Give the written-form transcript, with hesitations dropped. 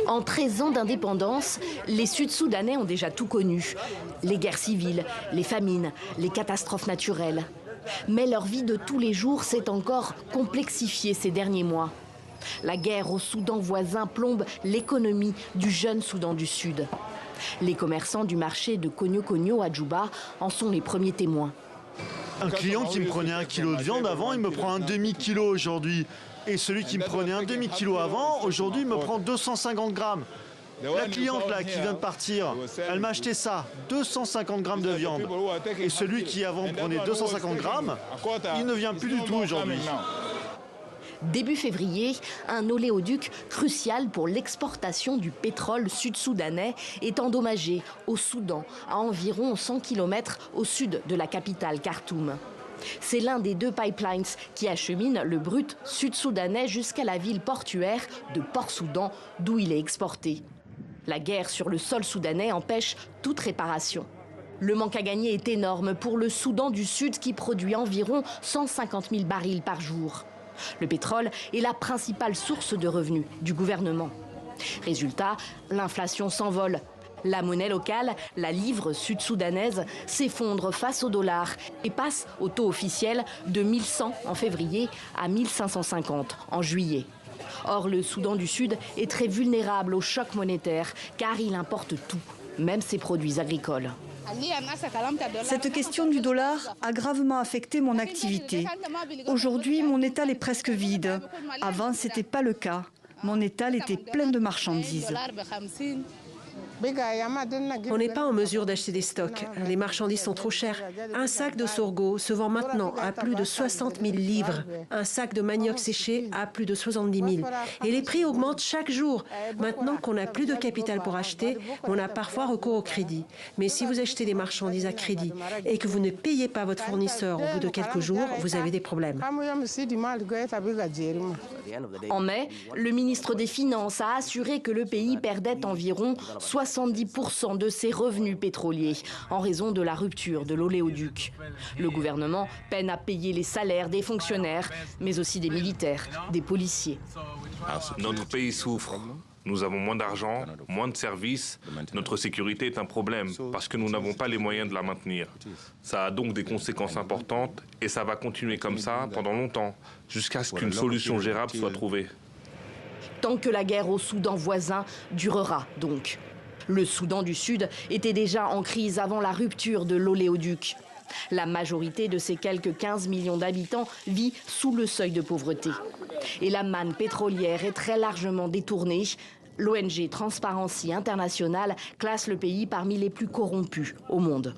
En 13 ans d'indépendance, les Sud-Soudanais ont déjà tout connu. Les guerres civiles, les famines, les catastrophes naturelles. Mais leur vie de tous les jours s'est encore complexifiée ces derniers mois. La guerre au Soudan voisin plombe l'économie du jeune Soudan du Sud. Les commerçants du marché de Kogno-Kogno à Djouba en sont les premiers témoins. Un client qui me prenait 1 kilo de viande avant, il me prend un demi-kilo aujourd'hui. Et celui qui me prenait un demi-kilo avant, aujourd'hui, il me prend 250 grammes. La cliente là qui vient de partir, elle m'a acheté ça, 250 grammes de viande. Et celui qui avant prenait 250 grammes, il ne vient plus du tout aujourd'hui. Début février, un oléoduc crucial pour l'exportation du pétrole sud-soudanais est endommagé au Soudan, à environ 100 km au sud de la capitale Khartoum. C'est l'un des 2 pipelines qui achemine le brut sud-soudanais jusqu'à la ville portuaire de Port-Soudan, d'où il est exporté. La guerre sur le sol soudanais empêche toute réparation. Le manque à gagner est énorme pour le Soudan du Sud qui produit environ 150 000 barils par jour. Le pétrole est la principale source de revenus du gouvernement. Résultat, l'inflation s'envole. La monnaie locale, la livre sud-soudanaise, s'effondre face au dollar et passe au taux officiel de 1100 en février à 1550 en juillet. Or, le Soudan du Sud est très vulnérable au choc monétaire car il importe tout, même ses produits agricoles. Cette question du dollar a gravement affecté mon activité. Aujourd'hui, mon étal est presque vide. Avant, ce n'était pas le cas. Mon étal était plein de marchandises. On n'est pas en mesure d'acheter des stocks. Les marchandises sont trop chères. Un sac de sorgho se vend maintenant à plus de 60 000 livres. Un sac de manioc séché à plus de 70 000. Et les prix augmentent chaque jour. Maintenant qu'on n'a plus de capital pour acheter, on a parfois recours au crédit. Mais si vous achetez des marchandises à crédit et que vous ne payez pas votre fournisseur au bout de quelques jours, vous avez des problèmes. En mai, le ministre des Finances a assuré que le pays perdait environ 70% de ses revenus pétroliers en raison de la rupture de l'oléoduc. Le gouvernement peine à payer les salaires des fonctionnaires, mais aussi des militaires, des policiers. Notre pays souffre. Nous avons moins d'argent, moins de services. Notre sécurité est un problème parce que nous n'avons pas les moyens de la maintenir. Ça a donc des conséquences importantes et ça va continuer comme ça pendant longtemps, jusqu'à ce qu'une solution gérable soit trouvée. Tant que la guerre au Soudan voisin durera donc. Le Soudan du Sud était déjà en crise avant la rupture de l'oléoduc. La majorité de ses quelques 15 millions d'habitants vit sous le seuil de pauvreté. Et la manne pétrolière est très largement détournée. L'ONG Transparency International classe le pays parmi les plus corrompus au monde.